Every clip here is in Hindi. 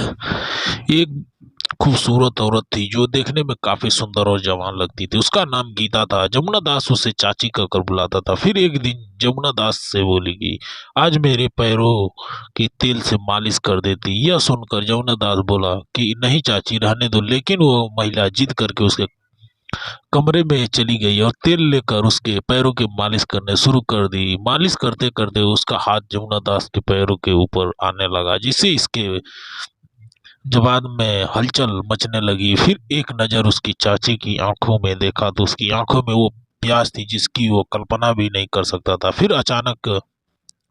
एक खूबसूरत औरत थी जो देखने में काफी सुंदर और जवान लगती थी। उसका नाम गीता था। जमुना दास उसे चाची कहकर बुलाता था। फिर एक दिन जमुना दास से बोली कि आज मेरे पैरों की तेल से मालिश कर देती। यह सुनकर जमुना दास बोला कि नहीं चाची, रहने दो। लेकिन वो महिला जिद करके उसके कमरे में चली गई और तेल लेकर उसके पैरों की मालिश करने शुरू कर दी। मालिश करते करते उसका हाथ जमुना दास के पैरों के ऊपर आने लगा, जिससे इसके जबान में हलचल मचने लगी। फिर एक नज़र उसकी चाची की आंखों में देखा तो उसकी आंखों में वो प्यास थी जिसकी वो कल्पना भी नहीं कर सकता था। फिर अचानक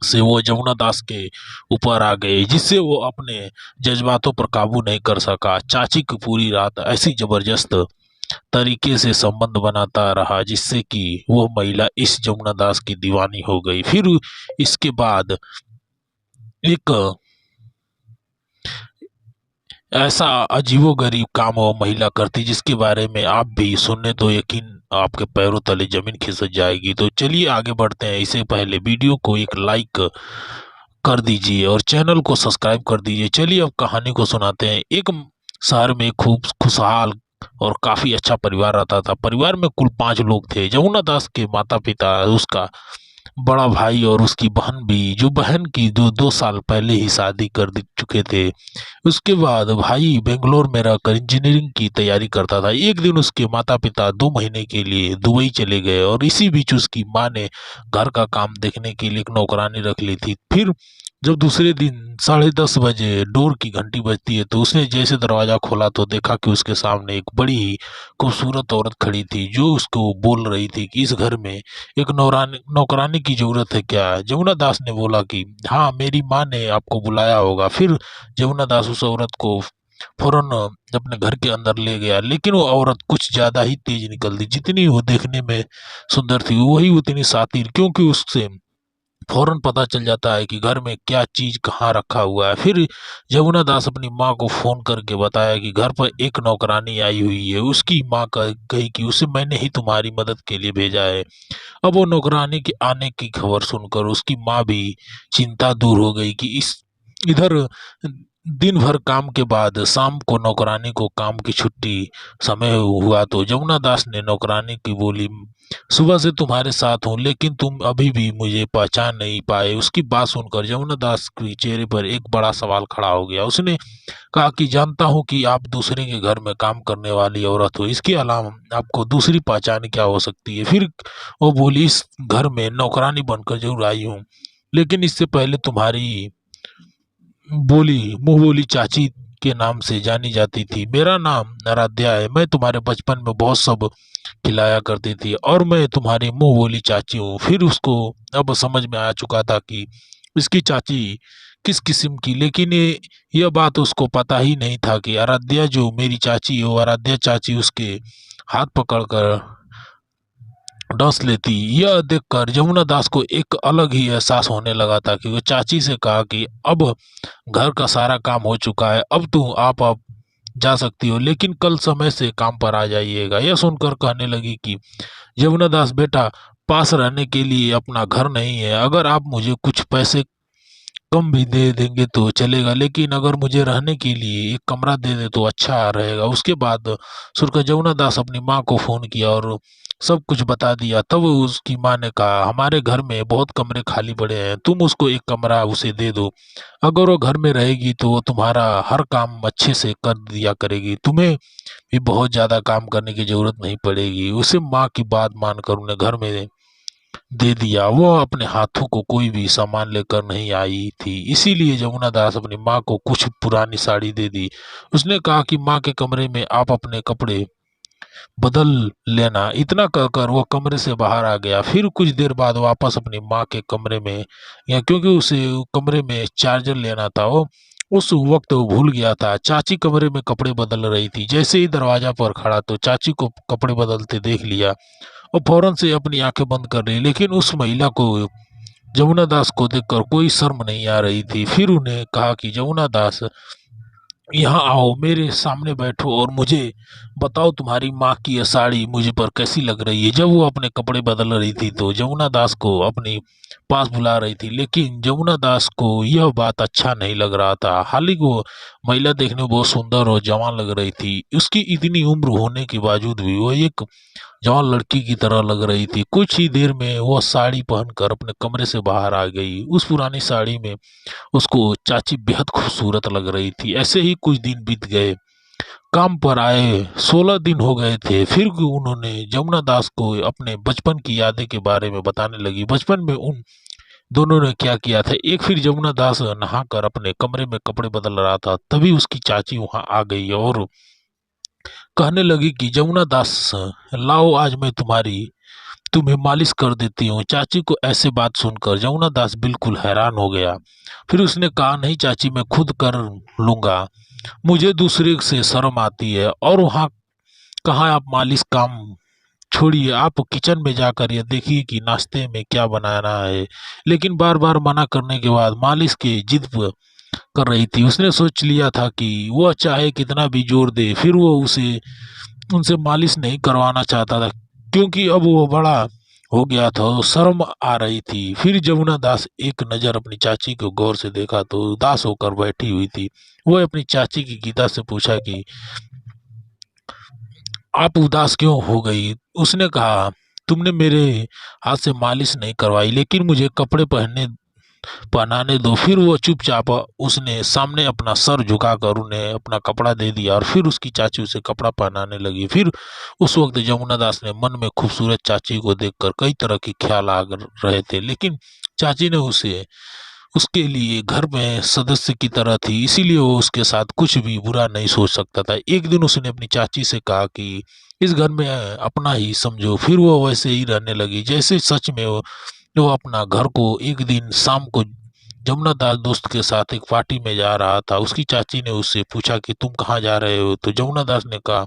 से वो जमुना दास के ऊपर आ गए, जिससे वो अपने जज्बातों पर काबू नहीं कर सका। चाची की पूरी रात ऐसी जबरदस्त तरीके से संबंध बनाता रहा जिससे कि वो महिला इस जमुना दास की दीवानी हो गई। फिर इसके बाद एक ऐसा अजीबोगरीब काम वो महिला करती जिसके बारे में आप भी सुनने तो यकीन आपके पैरों तले जमीन खिसक जाएगी। तो चलिए आगे बढ़ते हैं। इससे पहले वीडियो को एक लाइक कर दीजिए और चैनल को सब्सक्राइब कर दीजिए। चलिए अब कहानी को सुनाते हैं। एक शहर में खूब खुशहाल और काफी अच्छा परिवार रहता था। परिवार में कुल 5 लोग थे। जमुना दास के माता पिता, उसका बड़ा भाई और उसकी बहन भी, जो बहन की 2 साल पहले ही शादी कर दी चुके थे। उसके बाद भाई बेंगलोर में रहकर इंजीनियरिंग की तैयारी करता था। एक दिन उसके माता पिता 2 महीने के लिए दुबई चले गए और इसी बीच उसकी माँ ने घर का काम देखने के लिए एक नौकरानी रख ली थी। फिर जब दूसरे दिन 10:30 बजे डोर की घंटी बजती है तो उसने जैसे दरवाजा खोला तो देखा कि उसके सामने एक बड़ी ही खूबसूरत औरत खड़ी थी, जो उसको बोल रही थी कि इस घर में एक नौकरानी की जरूरत है क्या। जमुना दास ने बोला कि हाँ, मेरी माँ ने आपको बुलाया होगा। फिर जमुना दास उस औरत को फौरन अपने घर के अंदर ले गया। लेकिन वो औरत कुछ ज्यादा ही तेज निकल दी। जितनी वो देखने में सुंदर थी वही उतनी शातिर, क्योंकि उससे फौरन पता चल जाता है कि घर में क्या चीज कहाँ रखा हुआ है। फिर यमुना दास अपनी माँ को फोन करके बताया कि घर पर एक नौकरानी आई हुई है। उसकी माँ कही कि उसे मैंने ही तुम्हारी मदद के लिए भेजा है। अब वो नौकरानी के आने की खबर सुनकर उसकी माँ भी चिंता दूर हो गई कि इस इधर दिन भर काम के बाद शाम को नौकरानी को काम की छुट्टी समय हुआ तो जमुना दास ने नौकरानी की बोली, सुबह से तुम्हारे साथ हूँ लेकिन तुम अभी भी मुझे पहचान नहीं पाए। उसकी बात सुनकर जमुना दास के चेहरे पर एक बड़ा सवाल खड़ा हो गया। उसने कहा कि जानता हूँ कि आप दूसरे के घर में काम करने वाली औरत हो, इसके अलावा आपको दूसरी पहचान क्या हो सकती है। फिर वो बोली, इस घर में नौकरानी बनकर जरूर आई हूँ, लेकिन इससे पहले तुम्हारी मुंह बोली चाची के नाम से जानी जाती थी। मेरा नाम आराध्या है। मैं तुम्हारे बचपन में बहुत सब खिलाया करती थी और मैं तुम्हारी मुंह बोली चाची हूँ। फिर उसको अब समझ में आ चुका था कि इसकी चाची किस किस्म की, लेकिन यह बात उसको पता ही नहीं था कि आराध्या जो मेरी चाची हो, आराध्या चाची उसके हाथ पकड़कर डस लेती। यह देखकर जमुना दास को एक अलग ही एहसास होने लगा था कि वो चाची से कहा कि अब घर का सारा काम हो चुका है, अब तुम आप जा सकती हो, लेकिन कल समय से काम पर आ जाइएगा। यह सुनकर कहने लगी कि यमुना दास बेटा, पास रहने के लिए अपना घर नहीं है। अगर आप मुझे कुछ पैसे कम भी दे देंगे तो चलेगा, लेकिन अगर मुझे रहने के लिए एक कमरा दे दे तो अच्छा रहेगा। उसके बाद सुनकर जमुना दास अपनी माँ को फोन किया और सब कुछ बता दिया। तब उसकी माँ ने कहा, हमारे घर में बहुत कमरे खाली पड़े हैं, तुम उसको एक कमरा उसे दे दो। अगर वो घर में रहेगी तो वो तुम्हारा हर काम अच्छे से कर दिया करेगी, तुम्हें भी बहुत ज्यादा काम करने की जरूरत नहीं पड़ेगी। उसे माँ की बात मानकर उन्हें घर में दे दिया। वो अपने हाथों को कोई भी सामान लेकर नहीं आई थी, इसीलिए जमुना दास अपनी माँ को कुछ पुरानी साड़ी दे दी। उसने कहा कि माँ के कमरे में आप अपने कपड़े बदल लेना। इतना कहकर वो कमरे से बाहर आ गया। फिर कुछ देर बाद वापस अपनी माँ के कमरे में गया, क्योंकि उसे कमरे में चार्जर लेना था। वो उस वक्त वो भूल गया था। चाची कमरे में कपड़े बदल रही थी। जैसे ही दरवाजा पर खड़ा तो चाची को कपड़े बदलते देख लिया और फौरन से अपनी आंखें बंद कर ली। लेकिन उस महिला को जमुना दास को देखकर कोई शर्म नहीं आ रही थी। फिर उन्हें कहा कि जमुना दास, यहाँ आओ, मेरे सामने बैठो और मुझे बताओ तुम्हारी माँ की यह साड़ी मुझ पर कैसी लग रही है। जब वो अपने कपड़े बदल रही थी तो जमुना दास को अपनी पास बुला रही थी, लेकिन जमुना दास को यह बात अच्छा नहीं लग रहा था। हालांकि वो महिला देखने में बहुत सुंदर और जवान लग रही थी, उसकी इतनी उम्र होने के बावजूद भी वो एक जवान लड़की की तरह लग रही थी। कुछ ही देर में वह साड़ी पहनकर अपने कमरे से बाहर आ गई। उस पुरानी साड़ी में उसको चाची बेहद खूबसूरत लग रही थी। ऐसे ही कुछ दिन बीत गए। काम पर आए 16 दिन हो गए थे, फिर भी उन्होंने जमुना दास को अपने बचपन की यादें के बारे में बताने लगी। बचपन में उन दोनों ने क्या किया था। एक फिर जमुना दास नहाकर अपने कमरे में कपड़े बदल रहा था, तभी उसकी चाची वहां आ गई और कहने लगी कि जमुना दास, लाओ आज मैं तुम्हें मालिश कर देती हूँ। चाची को ऐसे बात सुनकर जमुना दास बिल्कुल हैरान हो गया। फिर उसने कहा, नहीं चाची, मैं खुद कर लूंगा, मुझे दूसरे से शर्म आती है। और वहाँ कहाँ आप मालिश काम छोड़िए, आप किचन में जाकर ये देखिए कि नाश्ते में क्या बनाना है। लेकिन बार बार मना करने के बाद मालिश की जिद कर रही थी। उसने सोच लिया था कि वह चाहे कितना भी जोर दे, फिर वो उसे उनसे मालिश नहीं करवाना चाहता था, क्योंकि अब वो बड़ा हो गया था और शर्म आ रही थी। फिर जमुना दास एक नज़र अपनी चाची को गौर से देखा तो उदास होकर बैठी हुई थी। वह अपनी चाची की गीता से पूछा कि आप उदास क्यों हो गई। उसने कहा, तुमने मेरे हाथ से मालिश नहीं करवाई, लेकिन मुझे कपड़े पहनाने दो। फिर वो चुपचाप उसने सामने अपना सर झुकाकर उन्हें अपना कपड़ा दे दिया और फिर उसकी चाची उसे कपड़ा पहनाने लगी। फिर उस वक्त जमुना दास ने मन में खूबसूरत चाची को देखकर कई तरह के ख्याल आ रहे थे, लेकिन चाची ने उसे उसके लिए घर में सदस्य की तरह थी, इसीलिए वो उसके साथ कुछ भी बुरा नहीं सोच सकता था। एक दिन उसने अपनी चाची से कहा कि इस घर में अपना ही समझो। फिर वो वैसे ही रहने लगी जैसे सच में वो अपना घर को। एक दिन शाम को जमुना दास दोस्त के साथ एक पार्टी में जा रहा था। उसकी चाची ने उससे पूछा कि तुम कहाँ जा रहे हो, तो जमुना दास ने कहा,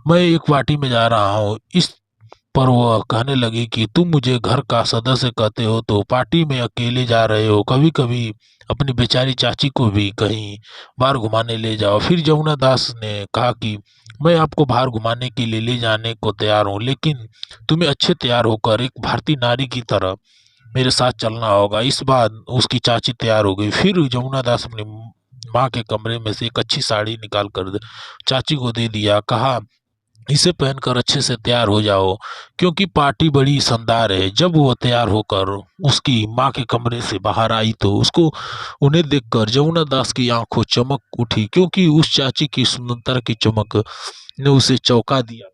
मैं एक पार्टी में जा रहा हूँ। इस पर वह कहने लगी कि तुम मुझे घर का सदस्य कहते हो तो पार्टी में अकेले जा रहे हो, कभी कभी अपनी बेचारी चाची को भी कहीं बाहर घुमाने ले जाओ। फिर जमुना दास ने कहा कि मैं आपको बाहर घुमाने के लिए ले जाने को तैयार हूँ, लेकिन तुम्हें अच्छे तैयार होकर एक भारतीय नारी की तरह मेरे साथ चलना होगा। इस बार उसकी चाची तैयार हो गई। फिर जमुना दास अपनी माँ के कमरे में से एक अच्छी साड़ी निकाल कर चाची को दे दिया। कहा, इसे पहनकर अच्छे से तैयार हो जाओ, क्योंकि पार्टी बड़ी शानदार है। जब वो तैयार होकर उसकी माँ के कमरे से बाहर आई तो उसको उन्हें देखकर जमुना दास की आंखों चमक उठी, क्योंकि उस चाची की सुंदरता की चमक ने उसे चौंका दिया।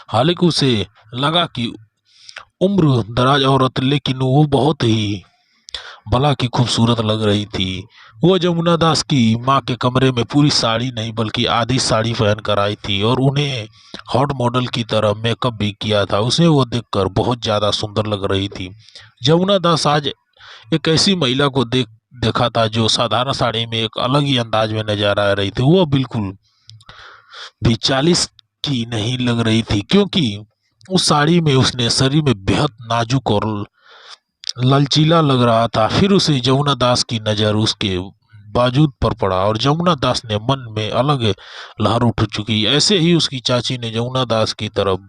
हालांकि उसे लगा कि उम्र दराज औरत, लेकिन वो बहुत ही भला की खूबसूरत लग रही थी। वो जमुना दास की माँ के कमरे में पूरी साड़ी नहीं बल्कि आधी साड़ी पहन कर आई थी और उन्हें हॉट मॉडल की तरह मेकअप भी किया था। उसे वो देखकर बहुत ज़्यादा सुंदर लग रही थी। जमुना दास आज एक ऐसी महिला को देखा था जो साधारण साड़ी में एक अलग ही अंदाज में नजर आ रही थी। वो बिल्कुल भी 40 की नहीं लग रही थी, क्योंकि उस साड़ी में उसने शरीर में बेहद नाजुक और ललचीला लग रहा था। फिर उसे जमुना दास की नज़र उसके बाजू पर पड़ा और जमुना दास ने मन में अलग लहर उठ चुकी। ऐसे ही उसकी चाची ने जमुना दास की तरफ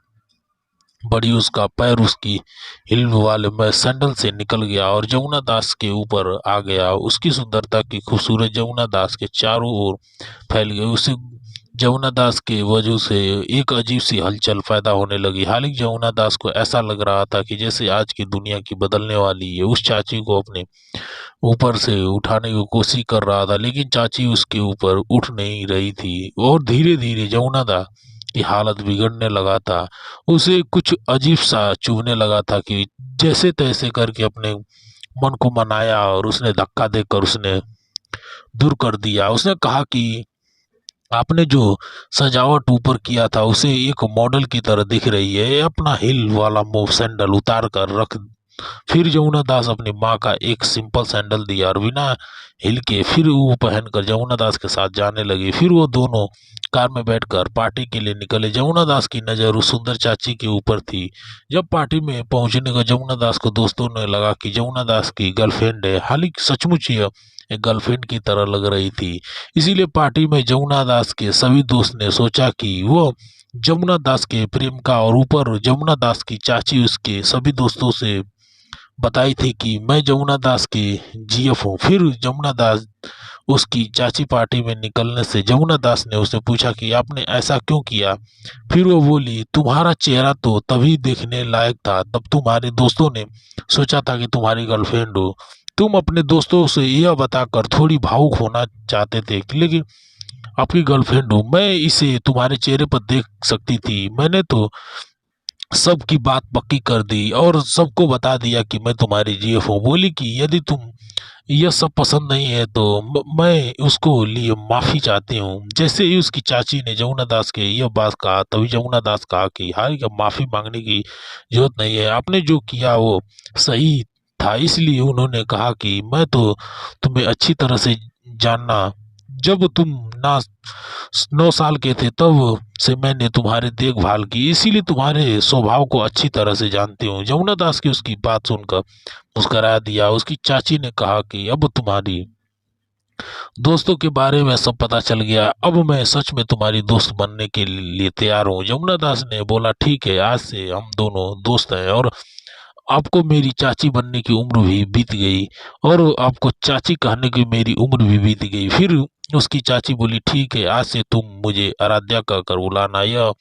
बढ़ी, उसका पैर उसकी हिल वाले में सैंडल से निकल गया और जमुना दास के ऊपर आ गया। उसकी सुंदरता की खूबसूरत जमुना दास के चारों ओर फैल गई। उसे जमुना दास के वजह से एक अजीब सी हलचल पैदा होने लगी। हालांकि जमुना दास को ऐसा लग रहा था कि जैसे आज की दुनिया की बदलने वाली है। उस चाची को अपने ऊपर से उठाने की कोशिश कर रहा था, लेकिन चाची उसके ऊपर उठ नहीं रही थी और धीरे धीरे जमुना दास की हालत बिगड़ने लगा था। उसे कुछ अजीब सा चुभने लगा था कि जैसे तैसे करके अपने मन को मनाया और उसने धक्का देकर उसने दूर कर दिया। उसने कहा कि आपने जो सजावट ऊपर किया था उसे एक मॉडल की तरह दिख रही है। अपना हिल वाला मूव सैंडल उतार कर रख फिर जमुना दास अपनी माँ का एक सिंपल सैंडल दिया और बिना हिल के फिर वो पहनकर जमुना दास के साथ जाने लगी। फिर वो दोनों कार में बैठकर पार्टी के लिए निकले। जमुना दास की नज़र उस सुंदर चाची के ऊपर थी। जब पार्टी में पहुंचने का जमुना दास को दोस्तों ने लगा कि जमुना दास की गर्लफ्रेंड है। हालांकि सचमुच यह एक गर्लफ्रेंड की तरह लग रही थी। इसीलिए पार्टी में जमुना दास के सभी दोस्त ने सोचा कि वो जमुना दास के प्रेम का, और ऊपर जमुना दास की चाची उसके सभी दोस्तों से बताई थी कि मैं जमुना दास की जीएफ हूँ। फिर जमुना दास उसकी चाची पार्टी में निकलने से जमुना दास ने उससे पूछा कि आपने ऐसा क्यों किया। फिर वो बोली, तुम्हारा चेहरा तो तभी देखने लायक था, तब तुम्हारे दोस्तों ने सोचा था कि तुम्हारी गर्लफ्रेंड हो। तुम अपने दोस्तों से यह बताकर थोड़ी भावुक होना चाहते थे, लेकिन आपकी गर्लफ्रेंड हूँ मैं, इसे तुम्हारे चेहरे पर देख सकती थी। मैंने तो सबकी बात पक्की कर दी और सबको बता दिया कि मैं तुम्हारी जीएफ हूँ। बोली कि यदि तुम यह सब पसंद नहीं है तो मैं उसको लिए माफ़ी चाहती हूँ। जैसे ही उसकी चाची ने जमुना दास के यह बात कहा, तभी जमुना दास कहा कि हाँ, माफ़ी मांगने की जरूरत नहीं है, आपने जो किया वो सही था। इसलिए उन्होंने कहा कि मैं तो तुम्हें अच्छी तरह से जानना, जब तुम ना 9 साल के थे तब से मैंने तुम्हारी देखभाल की, इसीलिए तुम्हारे स्वभाव को अच्छी तरह से जानती हूँ। जमुना दास की उसकी बात सुनकर मुस्करा दिया। उसकी चाची ने कहा कि अब तुम्हारी दोस्तों के बारे में सब पता चल गया, अब मैं सच में तुम्हारी दोस्त बनने के लिए तैयार हूँ। जमुना दास ने बोला, ठीक है, आज से हम दोनों दोस्त हैं और आपको मेरी चाची बनने की उम्र भी बीत गई और आपको चाची कहने की मेरी उम्र भी बीत गई। फिर उसकी चाची बोली, ठीक है, आज से तुम मुझे आराध्या कहकर बुलाना, यह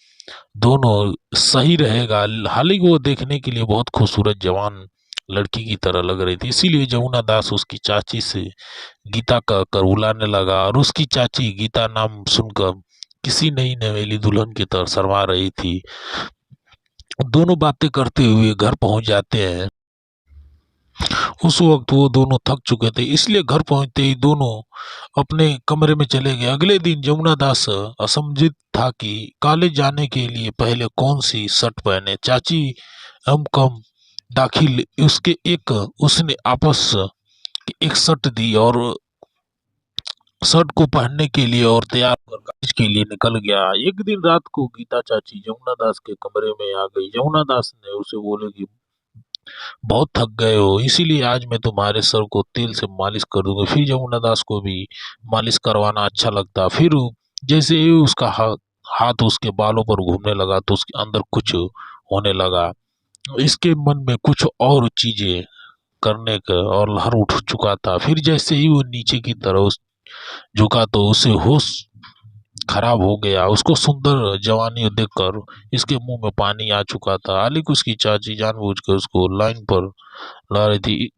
दोनों सही रहेगा। हालांकि वो देखने के लिए बहुत खूबसूरत जवान लड़की की तरह लग रही थी, इसीलिए जमुना दास उसकी चाची से गीता कहकर बुलाने लगा। और उसकी चाची गीता नाम सुनकर किसी नई नवेली दुल्हन की तरह शर्मा रही थी। दोनों बातें करते हुए घर पहुंच जाते हैं। उस वक्त वो दोनों थक चुके थे, इसलिए घर पहुंचते ही दोनों अपने कमरे में चले गए। अगले दिन जमुना दास असमंजित था कि कॉलेज जाने के लिए पहले कौन सी शर्ट पहने। चाची हम कम दाखिल उसके एक उसने आपस की एक शर्ट दी और शर्ट को पहनने के लिए और तैयार होकर कॉलेज के लिए निकल गया। एक दिन रात को गीता चाची जमुना दास के कमरे में आ गई। जमुना दास ने उसे बोले कि बहुत थक गए हो, इसीलिए आज मैं तुम्हारे सर को तेल से मालिश कर दूंगा। फिर जमुना दास को भी मालिश करवाना अच्छा लगता। फिर जैसे ही उसका हाथ उसके बालों पर घूमने लगा तो उसके अंदर कुछ होने लगा। इसके मन में कुछ और चीजें करने का और लहर उठ चुका था। फिर जैसे ही वो नीचे की तरफ झुका तो उसे होश खराब हो गया। उसको सुंदर जवानी देखकर इसके मुंह में पानी आ चुका था। हालांकि उसकी चाची जानबूझकर उसको लाइन पर ला रही थी,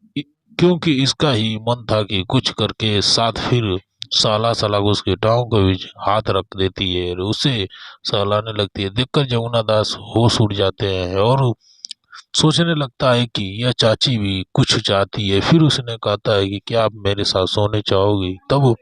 क्योंकि इसका ही मन था कि कुछ करके साथ फिर साला साला को उसके टांगों के बीच हाथ रख देती है और उसे सहलाने लगती है। देखकर जमुना दास होश उड़ जाते हैं और सोचने लगता है कि यह चाची भी कुछ चाहती है। फिर उसने कहता है कि क्या आप मेरे साथ सोने चाहोगी। तब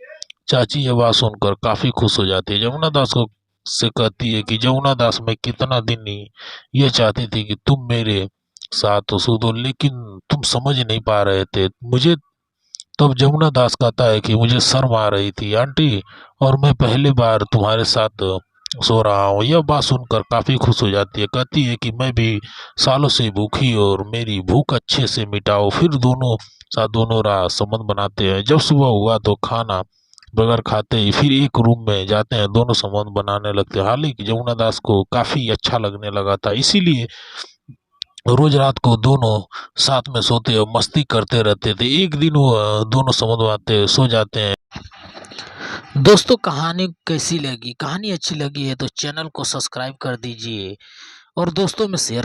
चाची ये बात सुनकर काफी खुश हो जाती है। जमुना दास को से कहती है कि जमुना दास, मैं कितना दिन ही ये चाहती थी कि तुम मेरे साथ तो सो, लेकिन तुम समझ नहीं पा रहे थे मुझे। तब जमुना दास कहता है कि मुझे शर्म आ रही थी आंटी, और मैं पहली बार तुम्हारे साथ सो रहा हूँ। यह बात सुनकर काफी खुश हो जाती है। कहती है कि मैं भी सालों से भूखी और मेरी भूख अच्छे से मिटाओ। फिर दोनों साथ दोनों रात संबंध बनाते हैं। जब सुबह हुआ तो खाना बगैर खाते ही फिर एक रूम में जाते हैं, दोनों संबंध बनाने लगते हैं। हालांकि जमुना दास को काफी अच्छा लगने लगा था, इसीलिए रोज रात को दोनों साथ में सोते और मस्ती करते रहते थे। एक दिन वो दोनों संबंध बनाते सो जाते हैं। दोस्तों, कहानी कैसी लगी? कहानी अच्छी लगी है तो चैनल को सब्सक्राइब कर दीजिए और दोस्तों में शेयर